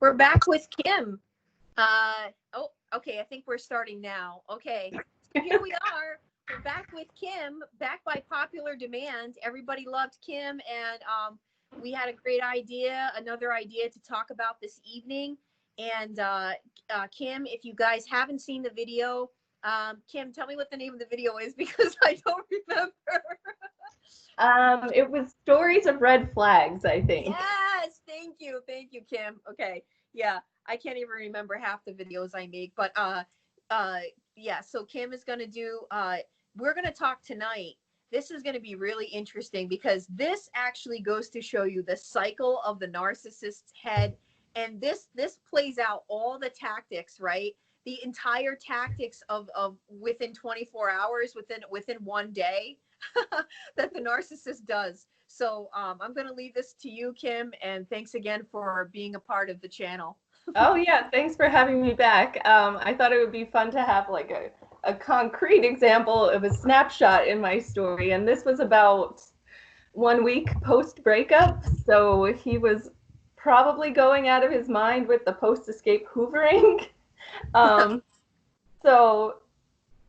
We're back with Kim. Oh, okay. I think we're starting now. Okay. So here we are. We're back with Kim, back by popular demand. Everybody loved Kim, and we had a great idea, another idea to talk about this evening. And Kim, if you guys haven't seen the video, Kim, tell me what the name of the video is because I don't remember. It was Stories of Red Flags, I think. Yes, thank you, Kim. Okay, yeah, I can't even remember half the videos I make, but yeah. So Kim is gonna do. We're gonna talk tonight. This is gonna be really interesting because this actually goes to show you the cycle of the narcissist's head, and this plays out all the tactics, right? The entire tactics of within 24 hours, within one day. That the narcissist does. So I'm going to leave this to you, Kim, and thanks again for being a part of the channel. Oh yeah, thanks for having me back. I thought it would be fun to have like a concrete example of a snapshot in my story, and this was about 1 week post breakup. So he was probably going out of his mind with the post escape hoovering. So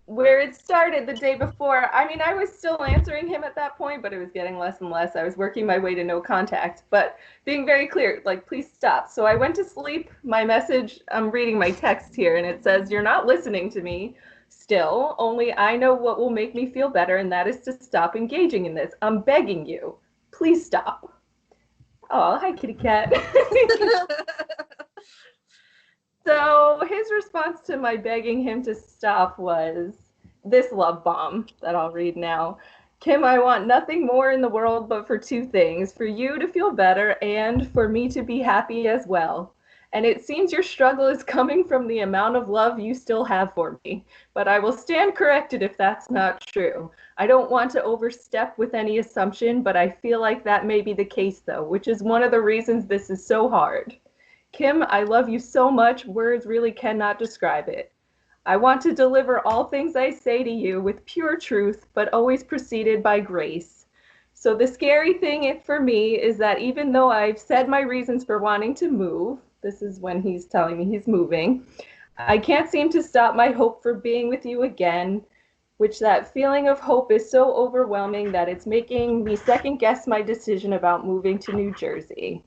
where it started the day before, I mean, I was still answering him at that point, but it was getting less and less. I was working my way to no contact, but being very clear, like, please stop. So I went to sleep. My message, I'm reading my text here, and it says, "You're not listening to me still. Only I know what will make me feel better, and that is to stop engaging in this. I'm begging you. Please stop." Oh, hi, kitty cat. So his response to my begging him to stop was this love bomb that I'll read now. "Kim, I want nothing more in the world but for two things, for you to feel better and for me to be happy as well. And it seems your struggle is coming from the amount of love you still have for me. But I will stand corrected if that's not true. I don't want to overstep with any assumption, but I feel like that may be the case though, which is one of the reasons this is so hard. Kim, I love you so much, words really cannot describe it. I want to deliver all things I say to you with pure truth, but always preceded by grace. So the scary thing for me is that even though I've said my reasons for wanting to move," this is when he's telling me he's moving, "I can't seem to stop my hope for being with you again, which that feeling of hope is so overwhelming that it's making me second guess my decision about moving to New Jersey.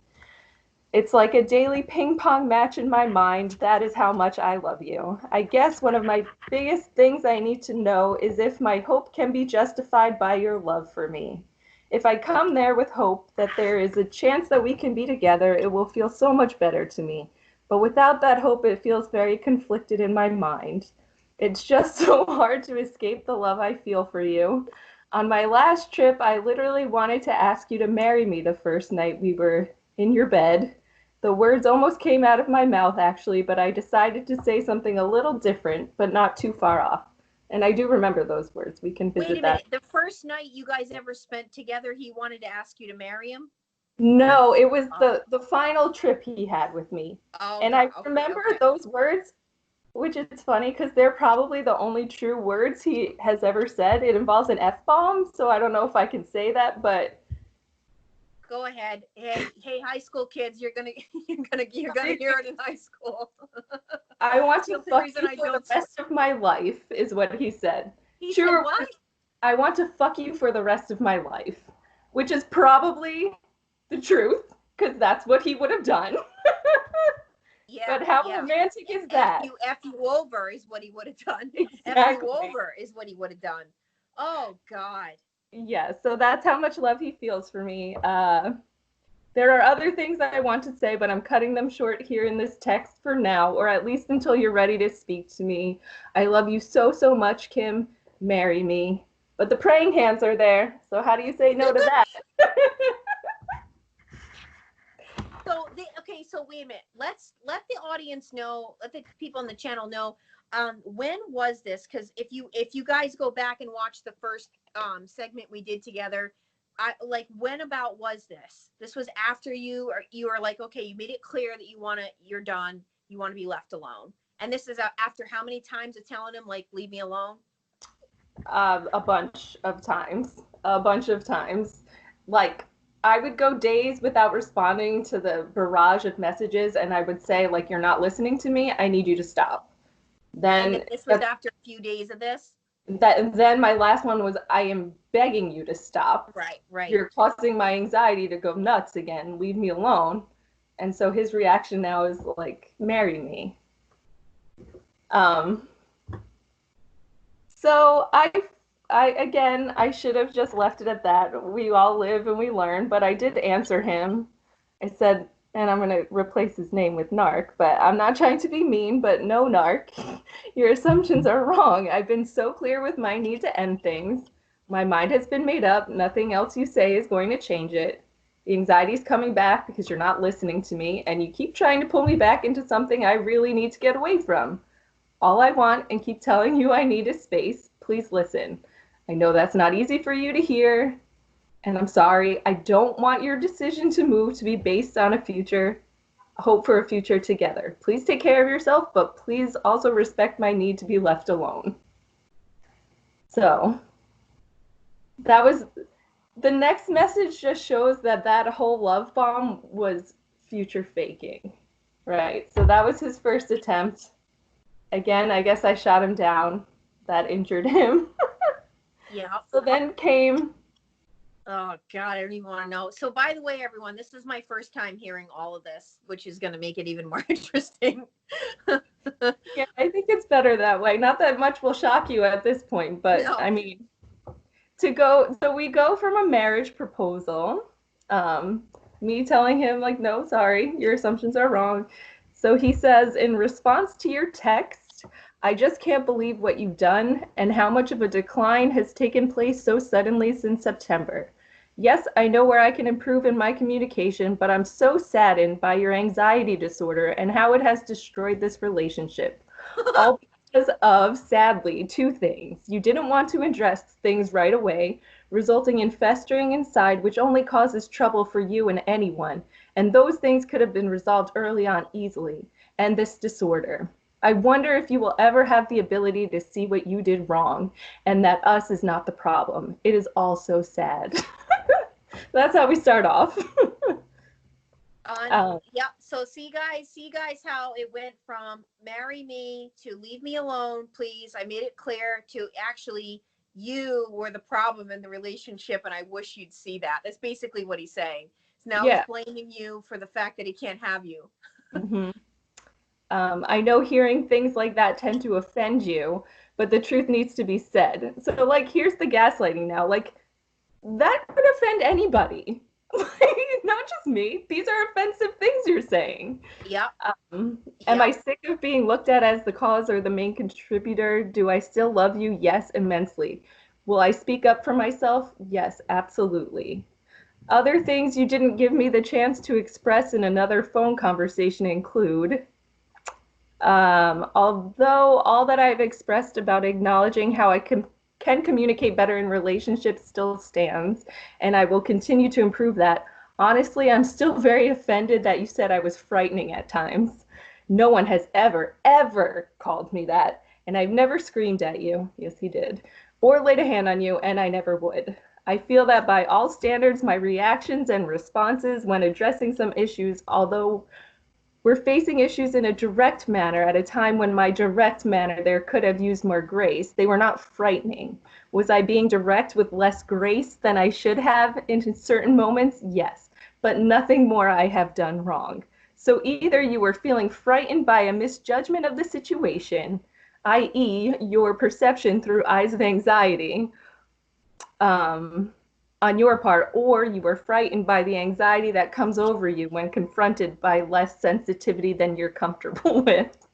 It's like a daily ping pong match in my mind. That is how much I love you. I guess one of my biggest things I need to know is if my hope can be justified by your love for me. If I come there with hope that there is a chance that we can be together, it will feel so much better to me. But without that hope, it feels very conflicted in my mind. It's just so hard to escape the love I feel for you. On my last trip, I literally wanted to ask you to marry me the first night we were in your bed. The words almost came out of my mouth, actually, but I decided to say something a little different, but not too far off. And I do remember those words. We can visit Wait a that. minute. The first night you guys ever spent together, he wanted to ask you to marry him? No, it was the final trip he had with me. Oh, And I remember those words, which is funny because they're probably the only true words he has ever said. It involves an F-bomb, so I don't know if I can say that, but go ahead. Hey, high school kids, you're gonna hear it in high school. I want to fuck you for the rest of my life, is what he said. He said what? I want to fuck you for the rest of my life, which is probably the truth, because that's what he would have done. Yeah. But how romantic is that? F you over is what he would have done. Exactly. F you over is what he would have done. Oh, God. Yeah, so that's how much love he feels for me. There are other things that I want to say, but I'm cutting them short here in this text for now, or at least until you're ready to speak to me. I love you so, so much, Kim. Marry me. But the praying hands are there, so how do you say no to that? So wait a minute. Let the audience know, let the people on the channel know, when was this? Because if you guys go back and watch the first segment we did together, when about was this? This was after you were like, okay, you made it clear that you're done, you want to be left alone. And this is after how many times of telling him, like, leave me alone? A bunch of times. Like I would go days without responding to the barrage of messages, and I would say, like, you're not listening to me. I need you to stop. And then Then this was after a few days of this? then my last one was, I am begging you to stop. Right, right. You're causing my anxiety to go nuts again. Leave me alone. And so his reaction now is like, marry me. Um, so I should have just left it at that. We all live and we learn, but I did answer him. I said, and I'm going to replace his name with Narc, but I'm not trying to be mean, but no, Narc. Your assumptions are wrong. I've been so clear with my need to end things. My mind has been made up. Nothing else you say is going to change it. The anxiety is coming back because you're not listening to me, and you keep trying to pull me back into something I really need to get away from. All I want and keep telling you I need is space. Please listen. I know that's not easy for you to hear, and I'm sorry. I don't want your decision to move to be based on a future, hope for a future together. Please take care of yourself, but please also respect my need to be left alone. So that was the next message. Just shows that that whole love bomb was future faking, right? So that was his first attempt. Again, I guess I shot him down. That injured him. Yeah. So then came. Oh God, I don't even want to know. So by the way, everyone, this is my first time hearing all of this, which is going to make it even more interesting. Yeah, I think it's better that way. Not that much will shock you at this point, but No. I mean, so we go from a marriage proposal, me telling him, like, no, sorry, your assumptions are wrong. So he says, in response to your text, I just can't believe what you've done and how much of a decline has taken place so suddenly since September. Yes, I know where I can improve in my communication, but I'm so saddened by your anxiety disorder and how it has destroyed this relationship. All because of, sadly, two things. You didn't want to address things right away, resulting in festering inside, which only causes trouble for you and anyone. And those things could have been resolved early on easily. And this disorder. I wonder if you will ever have the ability to see what you did wrong and that us is not the problem. It is all so sad. That's how we start off. Yeah. So see guys, how it went from marry me to leave me alone, please. I made it clear to actually you were the problem in the relationship, and I wish you'd see that. That's basically what he's saying. So now Yeah. he's blaming you for the fact that he can't have you. Mm-hmm. I know hearing things like that tend to offend you, but the truth needs to be said. So, like, here's the gaslighting now. Like, that could offend anybody. Not just me. These are offensive things you're saying. Yep. Am I sick of being looked at as the cause or the main contributor? Do I still love you? Yes, immensely. Will I speak up for myself? Yes, absolutely. Other things you didn't give me the chance to express in another phone conversation include, although all that I've expressed about acknowledging how I can communicate better in relationships still stands, and I will continue to improve that. Honestly, I'm still very offended that you said I was frightening at times. No one has ever called me that, and I've never screamed at you. Yes, he did. Or laid a hand on you, and I never would. I feel that by all standards, my reactions and responses when addressing some issues, although we're facing issues in a direct manner at a time when my direct manner there could have used more grace. They were not frightening. Was I being direct with less grace than I should have in certain moments? Yes, but nothing more I have done wrong. So either you were feeling frightened by a misjudgment of the situation, i.e., your perception through eyes of anxiety, on your part, or you were frightened by the anxiety that comes over you when confronted by less sensitivity than you're comfortable with.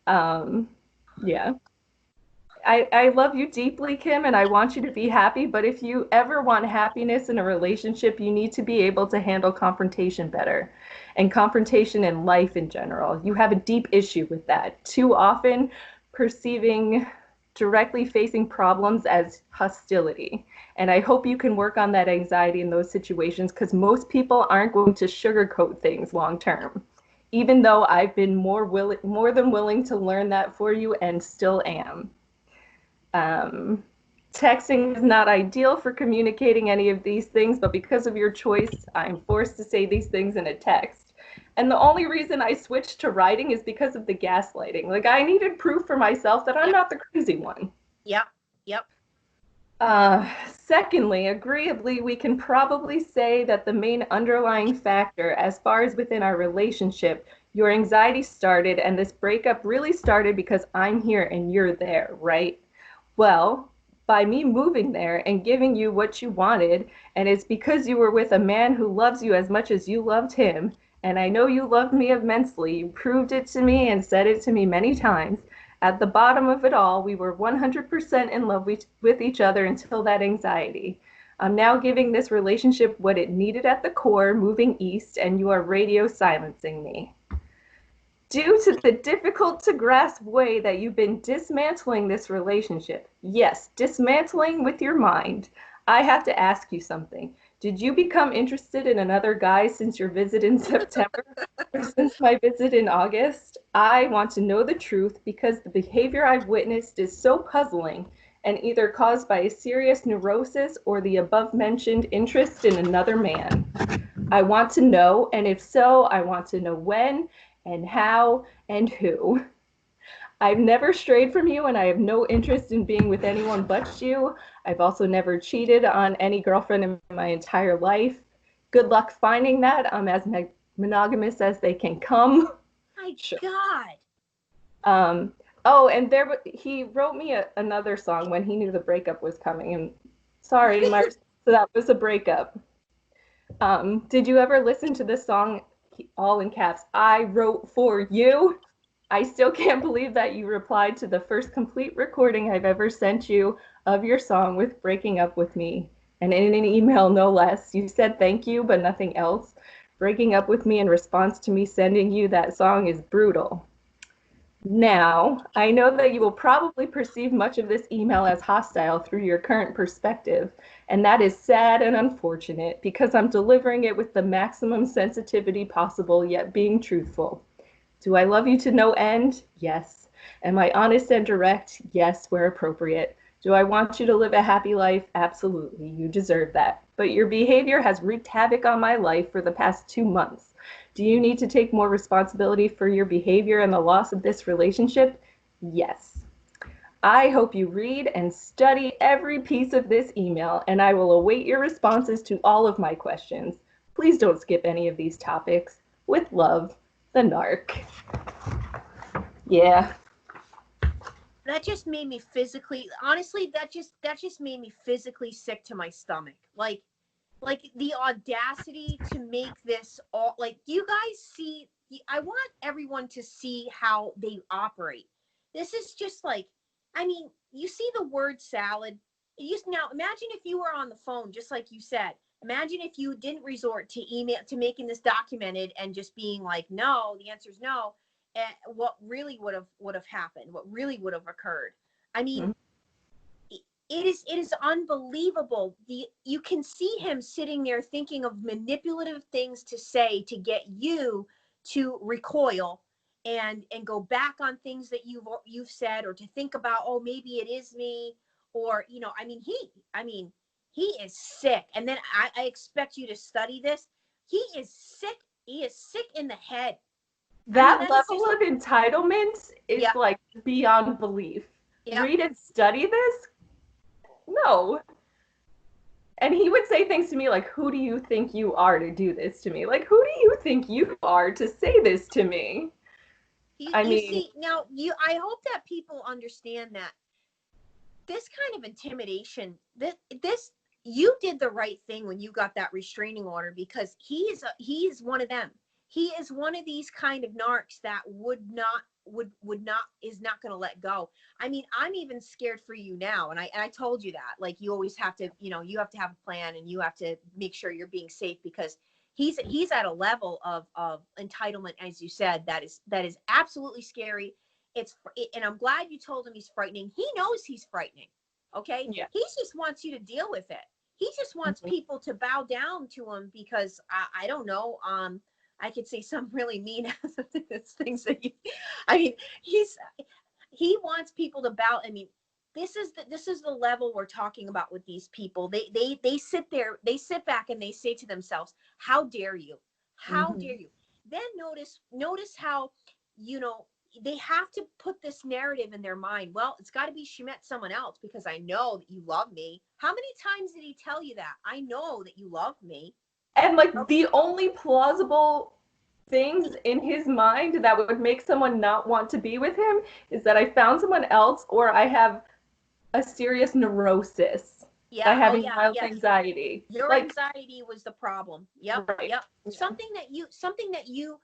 Yeah. I love you deeply, Kim, and I want you to be happy, but if you ever want happiness in a relationship, you need to be able to handle confrontation better, and confrontation in life in general. You have a deep issue with that. Too often perceiving directly facing problems as hostility. And I hope you can work on that anxiety in those situations, because most people aren't going to sugarcoat things long term. Even though I've been more than willing to learn that for you and still am. Texting is not ideal for communicating any of these things, but because of your choice, I'm forced to say these things in a text. And the only reason I switched to writing is because of the gaslighting. Like, I needed proof for myself that I'm Yep. not the crazy one. Yep. Yep. Secondly, agreeably, we can probably say that the main underlying factor, as far as within our relationship, your anxiety started, and this breakup really started because I'm here and you're there, right? Well, by me moving there and giving you what you wanted, and it's because you were with a man who loves you as much as you loved him, and I know you loved me immensely. You proved it to me and said it to me many times. At the bottom of it all, we were 100% in love with each other until that anxiety. I'm now giving this relationship what it needed at the core, moving east, and you are radio silencing me. Due to the difficult to grasp way that you've been dismantling this relationship, yes, dismantling with your mind, I have to ask you something. Did you become interested in another guy since your visit in September or since my visit in August? I want to know the truth because the behavior I've witnessed is so puzzling and either caused by a serious neurosis or the above mentioned interest in another man. I want to know, and if so, I want to know when and how and who. I've never strayed from you and I have no interest in being with anyone but you. I've also never cheated on any girlfriend in my entire life. Good luck finding that. I'm as monogamous as they can come. My Sure. God. Oh, and he wrote me another song when he knew the breakup was coming. And sorry, so that was a breakup. Did you ever listen to this song, all in caps, I wrote for you? I still can't believe that you replied to the first complete recording I've ever sent you of your song with breaking up with me. And in an email, no less, you said thank you, but nothing else. Breaking up with me in response to me sending you that song is brutal. Now, I know that you will probably perceive much of this email as hostile through your current perspective, and that is sad and unfortunate because I'm delivering it with the maximum sensitivity possible, yet being truthful. Do I love you to no end? Yes. Am I honest and direct? Yes, where appropriate. Do I want you to live a happy life? Absolutely. You deserve that. But your behavior has wreaked havoc on my life for the past 2 months. Do you need to take more responsibility for your behavior and the loss of this relationship? Yes. I hope you read and study every piece of this email, and I will await your responses to all of my questions. Please don't skip any of these topics. With love, the narc. Yeah. That just made me physically, honestly, that just made me physically sick to my stomach. Like the audacity to make this all, like, you guys see, I want everyone to see how they operate. This is just like, I mean, you see the word salad. Now imagine if you were on the phone, just like you said. Imagine if you didn't resort to email, to making this documented and just being like, no, the answer is no. And what really would have happened, what really would have occurred. I mean, it is unbelievable. You can see him sitting there thinking of manipulative things to say to get you to recoil and go back on things that you've said, or to think about, oh, maybe it is me, or I mean he is sick. And then I expect you to study this. He is sick. He is sick in the head. That That is level just, of entitlement is yeah, like beyond belief. yeah. Read and study this? No. And he would say things to me like, who do you think you are to do this to me? Like, who do you think you are to say this to me? I You mean, see now, I hope that people understand that this kind of intimidation, this you did the right thing when you got that restraining order, because he is one of them. He is one of these kind of narcs that would not is not going to let go. I mean, I'm even scared for you now, and I told you that, like, you always have to, you have to have a plan, and you have to make sure you're being safe, because he's at a level of entitlement, as you said, that is absolutely scary. And I'm glad you told him he's frightening. He knows he's frightening. Okay. yeah. He just wants you to deal with it. He just wants people to bow down to him, because I don't know. I could say some really mean things that I mean, he wants people to bow. I mean, this is the level we're talking about with these people. They sit there, they sit back and they say to themselves, how dare you? How dare you? Then notice how, you know, they have to put this narrative in their mind. Well, it's got to be she met someone else because I know that you love me. How many times did he tell you that? I know that you love me. And like the only plausible things in his mind that would make someone not want to be with him is that I found someone else or I have a serious neurosis by having mild anxiety. Your anxiety was the problem. Yep. Right. Yep. Yeah. Something that you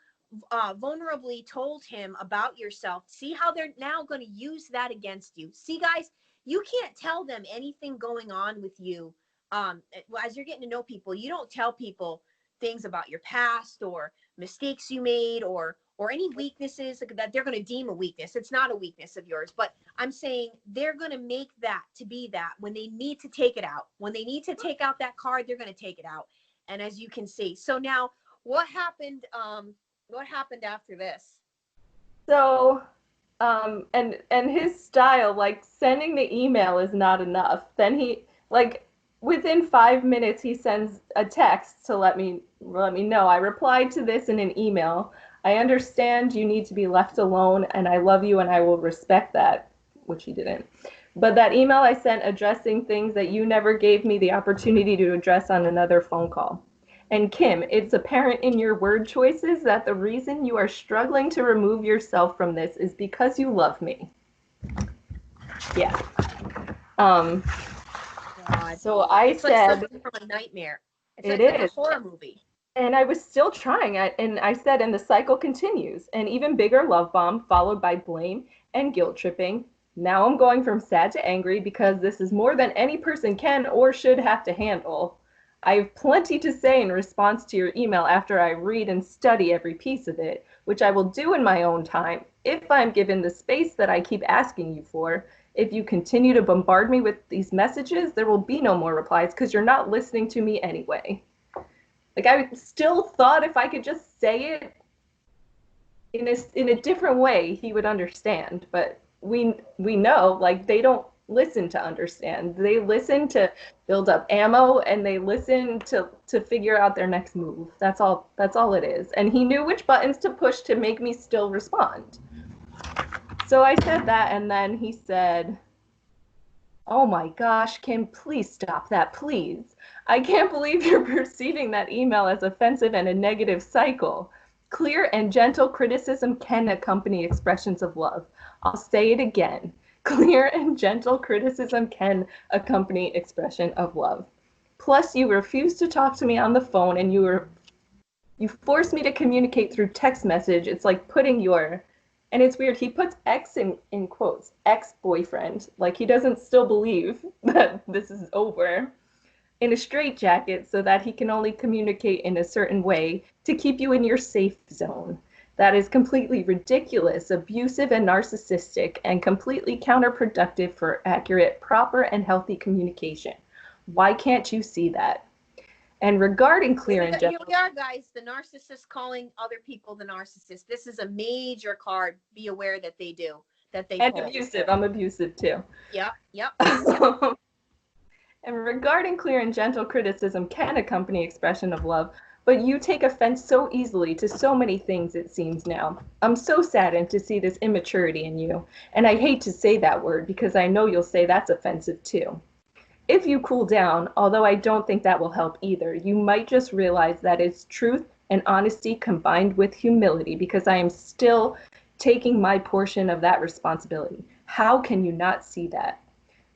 vulnerably told him about yourself. See how they're now going to use that against you. See, guys, you can't tell them anything going on with you. As you're getting to know people, you don't tell people things about your past or mistakes you made or any weaknesses that they're going to deem a weakness. It's not a weakness of yours, but I'm saying they're going to make that to be that when they need to take it out. When they need to take out that card, they're going to take it out. And as you can see, so now what happened? What happened after this? So, and his style, like sending the email is not enough. Then he, like, within 5 minutes, he sends a text to let me know. I replied to this in an email. I understand you need to be left alone, and I love you, and I will respect that, which he didn't. But that email I sent addressing things that you never gave me the opportunity to address on another phone call. And Kim, it's apparent in your word choices that the reason you are struggling to remove yourself from this is because you love me. Yeah. God. So I said, like from a nightmare. It's like a horror movie. And I was still trying, and I said, and the cycle continues. An even bigger love bomb followed by blame and guilt tripping. Now I'm going from sad to angry because this is more than any person can or should have to handle. I have plenty to say in response to your email after I read and study every piece of it, which I will do in my own time if I'm given the space that I keep asking you for. If you continue to bombard me with these messages, there will be no more replies because you're not listening to me anyway. Like, I still thought if I could just say it in a different way, he would understand. But we know, like, they don't listen to understand. They listen to build up ammo, and they listen to figure out their next move. That's all it is. And he knew which buttons to push to make me still respond. So I said that, and then he said, "Oh my gosh, Kim, please stop that, please. I can't believe you're perceiving that email as offensive and a negative cycle. Clear and gentle criticism can accompany expressions of love. I'll say it again. Clear and gentle criticism can accompany expression of love. Plus, you refuse to talk to me on the phone, and you force me to communicate through text message. It's like putting your..." And it's weird, he puts ex in quotes, ex-boyfriend, like he doesn't still believe that this is over, in a straitjacket so that he can only communicate in a certain way to keep you in your safe zone. That is completely ridiculous, abusive, and narcissistic, and completely counterproductive for accurate, proper, and healthy communication. Why can't you see that? And regarding clear and gentle... Here we are, guys. The narcissist calling other people the narcissist. This is a major card. Be aware that they do. That they And pull. abusive. I'm abusive, too. Yep. And regarding clear and gentle criticism can accompany expression of love, but you take offense so easily to so many things, it seems now. I'm so saddened to see this immaturity in you. And I hate to say that word because I know you'll say that's offensive, too. If you cool down, although I don't think that will help either, you might just realize that it's truth and honesty combined with humility, because I am still taking my portion of that responsibility. How can you not see that?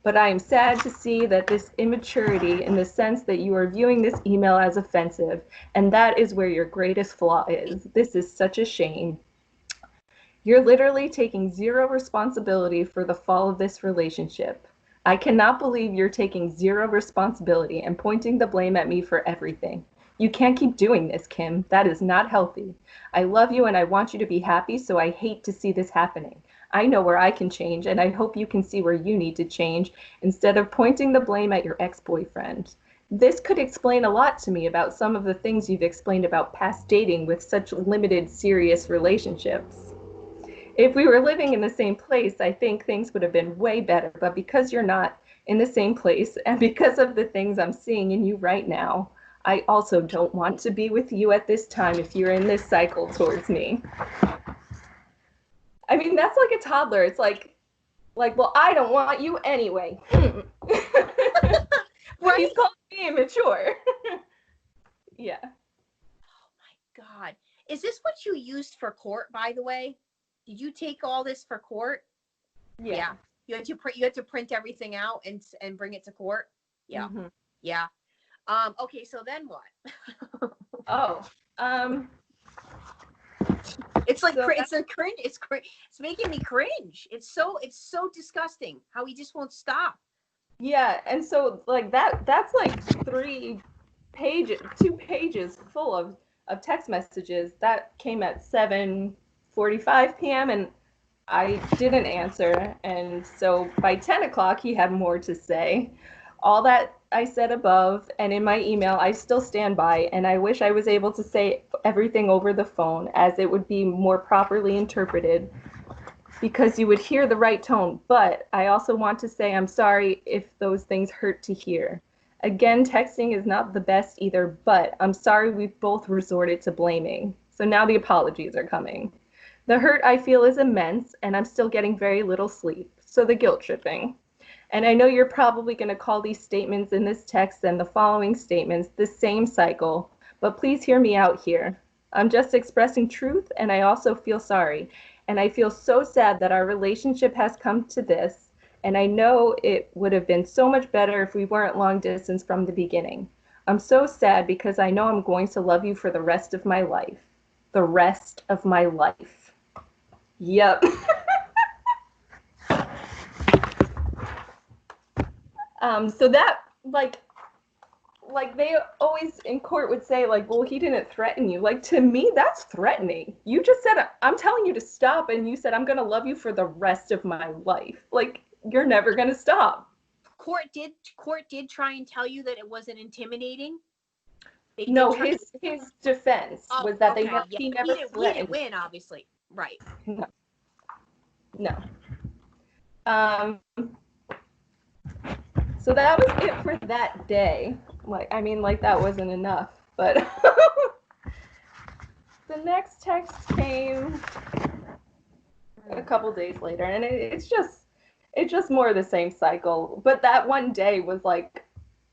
But I am sad to see that this immaturity, in the sense that you are viewing this email as offensive, and that is where your greatest flaw is. This is such a shame. You're literally taking zero responsibility for the fall of this relationship. I cannot believe you're taking zero responsibility and pointing the blame at me for everything. You can't keep doing this, Kim. That is not healthy. I love you and I want you to be happy, so I hate to see this happening. I know where I can change, and I hope you can see where you need to change instead of pointing the blame at your ex-boyfriend. This could explain a lot to me about some of the things you've explained about past dating with such limited, serious relationships. If we were living in the same place, I think things would have been way better. But because you're not in the same place, and because of the things I'm seeing in you right now, I also don't want to be with you at this time if you're in this cycle towards me. I mean, that's like a toddler. It's like, well, I don't want you anyway. But he's Right? calling me immature. Yeah. Oh my God. Is this what you used for court, by the way? Did you take all this for court? Yeah. Yeah. You had to print everything out and bring it to court. Yeah. Mm-hmm. Yeah. Okay, so then what? Oh. Um. It's like So it's a cringe. It's making me cringe. It's so disgusting how he just won't stop. yeah, and so like that's like 2 pages full of text messages that came at 7:45 p.m. and I didn't answer, and so by 10 o'clock he had more to say. All that I said above and in my email, I still stand by, and I wish I was able to say everything over the phone as it would be more properly interpreted because you would hear the right tone. But I also want to say I'm sorry if those things hurt to hear. Again, texting is not the best either, but I'm sorry we've both resorted to blaming. So now the apologies are coming. The hurt I feel is immense, and I'm still getting very little sleep. So the guilt tripping. And I know you're probably going to call these statements in this text and the following statements the same cycle, but please hear me out here. I'm just expressing truth, and I also feel sorry. And I feel so sad that our relationship has come to this, and I know it would have been so much better if we weren't long distance from the beginning. I'm so sad because I know I'm going to love you for the rest of my life. The rest of my life. Yep. So that like they always in court would say like, well, he didn't threaten you. Like to me, that's threatening. You just said I'm telling you to stop, and you said I'm gonna love you for the rest of my life. Like you're never gonna stop. Court did try and tell you that it wasn't intimidating. They did No, try. his defense Oh, was that okay. Yeah, he he never didn't threatened. win, obviously. Right. No, no. Um, so that was it for that day. Like I mean, like that wasn't enough, but the next text came a couple days later, and it's just more of the same cycle. But that one day was like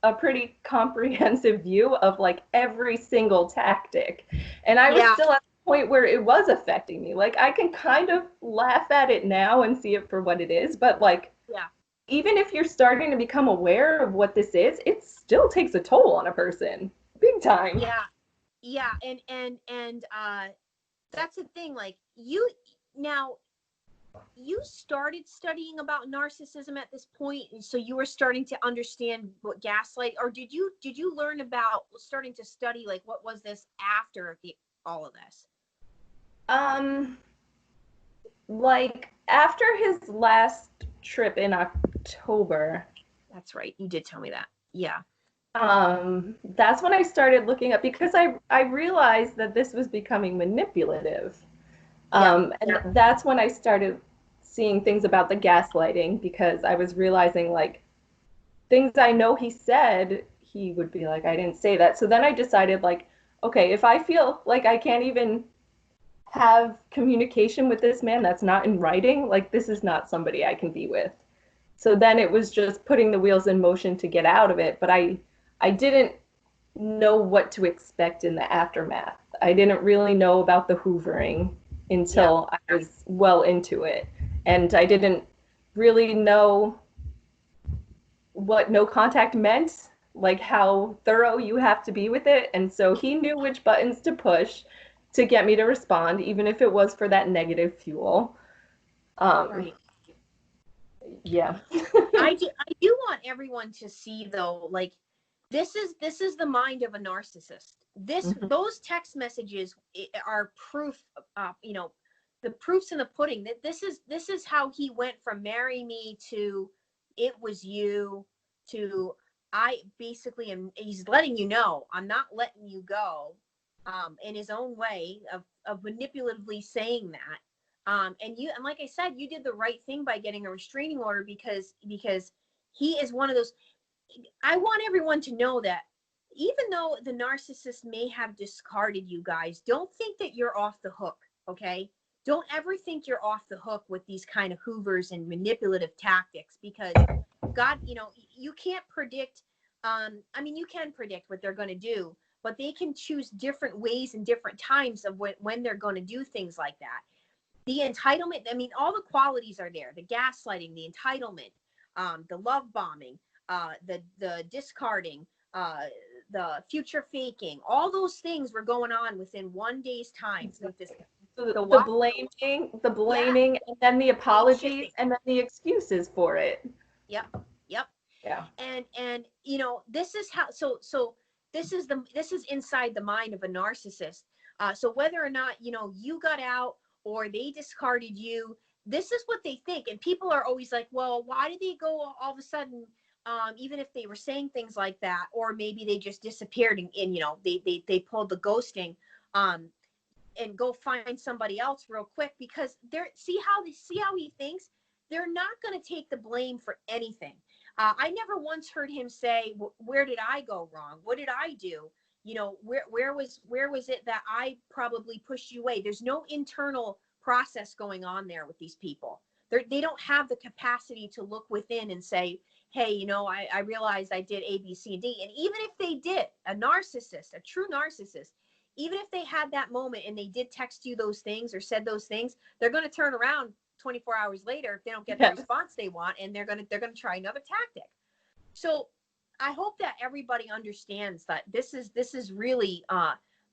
a pretty comprehensive view of like every single tactic, and I was Yeah. still at the point where it was affecting me. Like I can kind of laugh at it now and see it for what it is, but like Yeah. even if you're starting to become aware of what this is, it still takes a toll on a person, big time. Yeah. Yeah. And that's the thing. Like now you started studying about narcissism at this point, and so you were starting to understand what gaslight, or did you learn about starting to study like what was this after all of this? Um, like after his last trip in October, That's right. You did tell me that. Yeah. that's when I started looking up because I realized that this was becoming manipulative. Yeah. And that's when I started seeing things about the gaslighting because I was realizing like things I know he said, he would be like, I didn't say that. So then I decided like, okay, if I feel like I can't even have communication with this man that's not in writing, like this is not somebody I can be with. So then it was just putting the wheels in motion to get out of it, but I didn't know what to expect in the aftermath. I didn't really know about the hoovering until I was well into it. And I didn't really know what no contact meant, like how thorough you have to be with it. And so he knew which buttons to push to get me to respond, even if it was for that negative fuel. Right. Yeah. I do want everyone to see though, like this is the mind of a narcissist. Mhm. Those text messages are proof. The proofs in the pudding. That this is how he went from marry me to it was you to I basically am. He's letting you know I'm not letting you go. In his own way of manipulatively saying that. And like I said, you did the right thing by getting a restraining order, because he is one of those. I want everyone to know that even though the narcissist may have discarded you guys, don't think that you're off the hook, okay? Don't ever think you're off the hook with these kind of hoovers and manipulative tactics, because God, you can't predict. I mean, you can predict what they're going to do, but they can choose different ways and different times of when they're going to do things like that. The entitlement, I mean, all the qualities are there: the gaslighting, the entitlement, the love bombing, the discarding, the future faking. All those things were going on within one day's time with this. The what? blaming, and then the apologies, and then the excuses for it. Yep. Yeah. And this is how. So this is inside the mind of a narcissist. So whether or not you got out or they discarded you, this is what they think. And people are always like, well, why did they go all of a sudden? Even if they were saying things like that, or maybe they just disappeared and they pulled the ghosting, and go find somebody else real quick, because see how he thinks. They're not going to take the blame for anything. I never once heard him say, where did I go wrong? What did I do? Where was it that I probably pushed you away? There's no internal process going on there with these people. They don't have the capacity to look within and say, hey, I realized I did A, B, C, and D. And even if they did, a narcissist, a true narcissist, even if they had that moment and they did text you those things or said those things, they're going to turn around 24 hours later if they don't get the response they want, and they're going to try another tactic. So I hope that everybody understands that this is really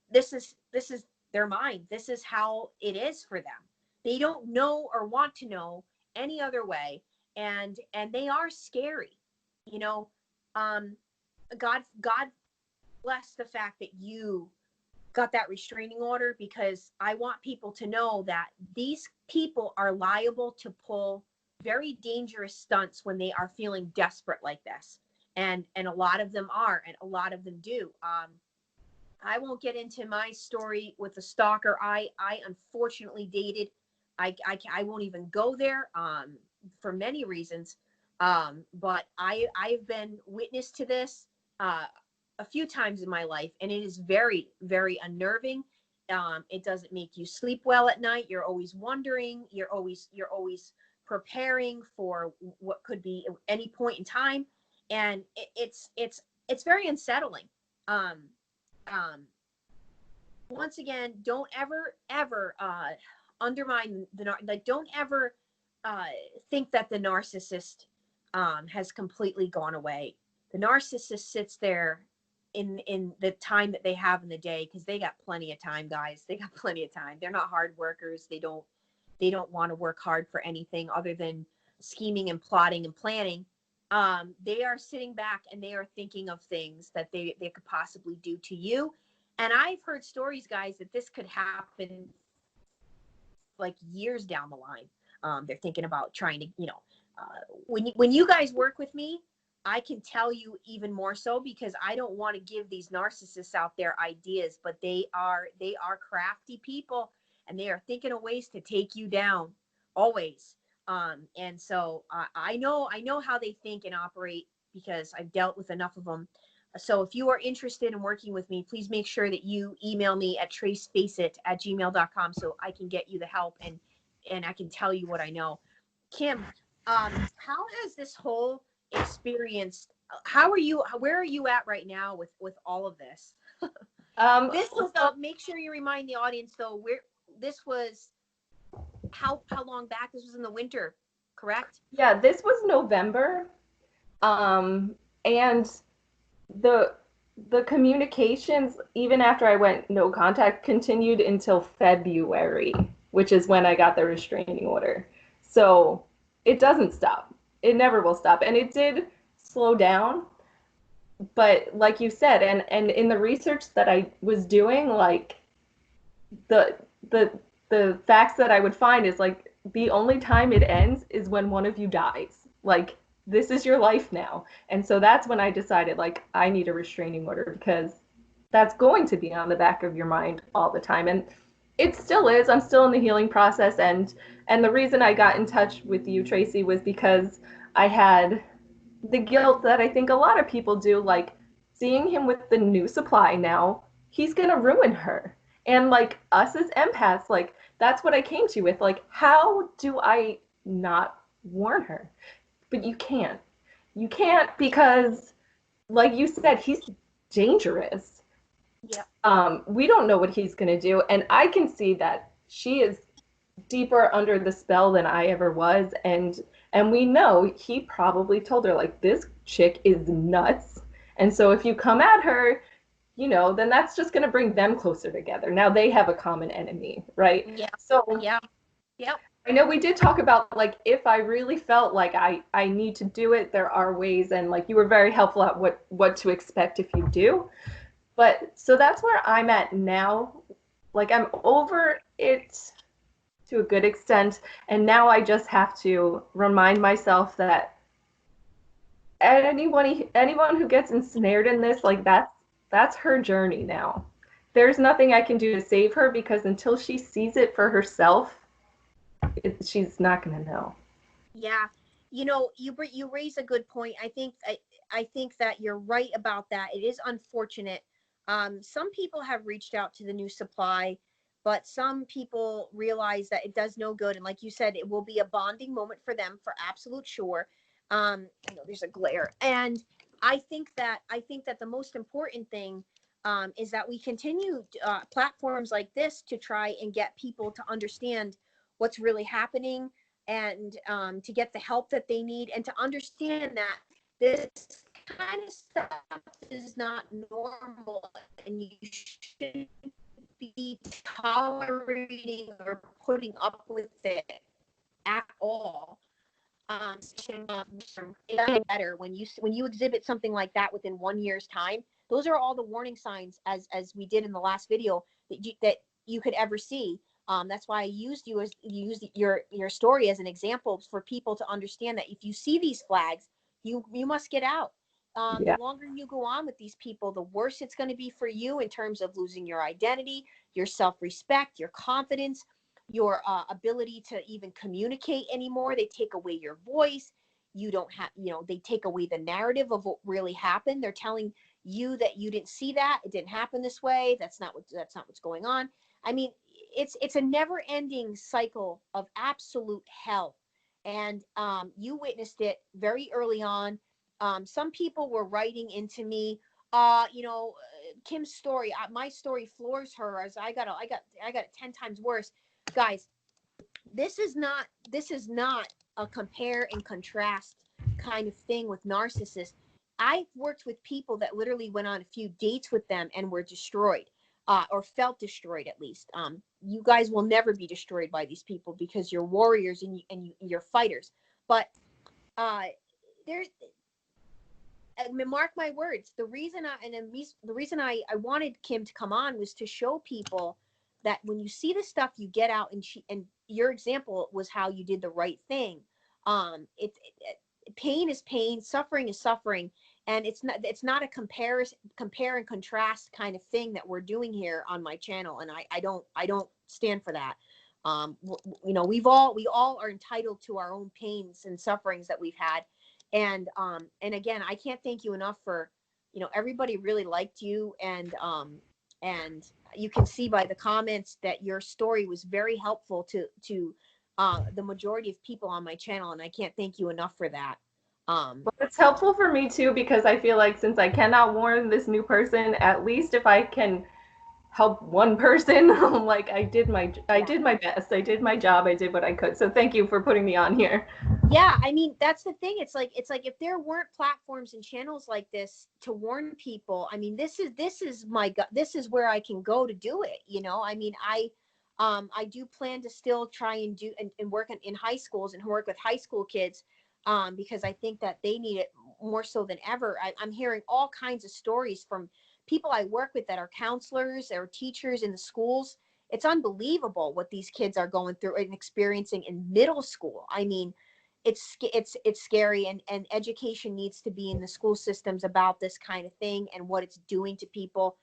this is their mind. This is how it is for them. They don't know or want to know any other way, and they are scary. God bless the fact that you got that restraining order, because I want people to know that these people are liable to pull very dangerous stunts when they are feeling desperate like this. And a lot of them are, and a lot of them do. I won't get into my story with the stalker I unfortunately dated. I won't even go there for many reasons. But I've been witness to this a few times in my life, and it is very, very unnerving. It doesn't make you sleep well at night. You're always wondering. You're always preparing for what could be any point in time, and it's very unsettling. Once again, don't ever undermine don't ever think that the narcissist has completely gone away. The narcissist sits there in the time that they have in the day, because they got plenty of time, guys. They got plenty of time. They're not hard workers. They don't want to work hard for anything other than scheming and plotting and planning. They are sitting back and they are thinking of things that they could possibly do to you. And I've heard stories, guys, that this could happen like years down the line. They're thinking about trying to, when you guys work with me, I can tell you even more so, because I don't want to give these narcissists out there ideas, but they are crafty people, and they are thinking of ways to take you down always. And so I know how they think and operate, because I've dealt with enough of them. So if you are interested in working with me, please make sure that you email me at tracefaceit@gmail.com so I can get you the help and I can tell you what I know. Kim, how has this whole experience, where are you at right now with all of this? This was make sure you remind the audience though, where this was, how long back? This was in the winter, correct? Yeah, this was November. And the communications, even after I went no contact, continued until February, which is when I got the restraining order. So it doesn't stop. It never will stop. And it did slow down. But like you said, and in the research that I was doing, like the facts that I would find is like the only time it ends is when one of you dies. Like, this is your life now. And so that's when I decided, like, I need a restraining order, because that's going to be on the back of your mind all the time. And It still is. I'm still in the healing process, and the reason I got in touch with you, Tracy, was because I had the guilt that I think a lot of people do, like seeing him with the new supply now, he's gonna ruin her. And like us as empaths, like that's what I came to with, like, how do I not warn her? But you can't. You can't because, like you said, he's dangerous. Yeah. We don't know what he's gonna do, and I can see that she is deeper under the spell than I ever was, and we know he probably told her like this chick is nuts, and so if you come at her, then that's just going to bring them closer together. Now they have a common enemy, right? Yeah. So Yeah. Yep. I know we did talk about like if I really felt like I need to do it, there are ways, and like you were very helpful at what to expect if you do. But so that's where I'm at now. Like I'm over it to a good extent. And now I just have to remind myself that anyone who gets ensnared in this, like that's her journey now. There's nothing I can do to save her because until she sees it for herself, she's not going to know. Yeah. You raise a good point. I think that you're right about that. It is unfortunate. Some people have reached out to the new supply, but some people realize that it does no good. And like you said, it will be a bonding moment for them for absolute sure. I know there's a glare, and I think that the most important thing is that we continue platforms like this to try and get people to understand what's really happening, and to get the help that they need, and to understand that this kind of stuff is not normal, and you shouldn't be tolerating or putting up with it at all. It's better when you exhibit something like that within 1 year's time. Those are all the warning signs, as we did in the last video, that you could ever see. That's why I used your story as an example for people to understand that if you see these flags, you must get out. The Yeah. longer you go on with these people, the worse it's going to be for you in terms of losing your identity, your self-respect, your confidence, your ability to even communicate anymore. They take away your voice. You don't have, they take away the narrative of what really happened. They're telling you that you didn't see that. It didn't happen this way. That's not what's going on. I mean, it's a never ending cycle of absolute hell. And you witnessed it very early on. Some people were writing into me, Kim's story, my story floors her, as I got it 10 times worse. Guys, this is not a compare and contrast kind of thing with narcissists. I've worked with people that literally went on a few dates with them and were destroyed, or felt destroyed at least. You guys will never be destroyed by these people because you're warriors, and you're fighters. But uh, there's mark my words. The reason I wanted Kim to come on was to show people that when you see the stuff, you get out, and your example was how you did the right thing. Pain is pain, suffering is suffering, and it's not a compare and contrast kind of thing that we're doing here on my channel, and I don't stand for that. We all are entitled to our own pains and sufferings that we've had, and again, I can't thank you enough for, everybody really liked you, and you can see by the comments that your story was very helpful to the majority of people on my channel, and I can't thank you enough for that. But it's helpful for me too because I feel like since I cannot warn this new person, at least if I can help one person, like I Yeah. did my best. I did my job. I did what I could. So thank you for putting me on here. Yeah, I mean, that's the thing. It's like if there weren't platforms and channels like this to warn people, I mean, this is where I can go to do it. I mean, I do plan to still try and do and work in high schools and work with high school kids, because I think that they need it more so than ever. I'm hearing all kinds of stories from people I work with that are counselors or teachers in the schools. It's unbelievable what these kids are going through and experiencing in middle school. I mean, it's scary, and education needs to be in the school systems about this kind of thing and what it's doing to people.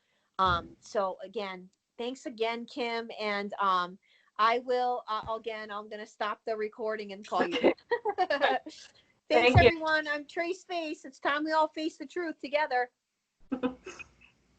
So again, Thanks again, Kim. And I will, again, I'm going to stop the recording and call you. Thanks, Thank you. everyone. I'm Trace Face. It's time we all face the truth together.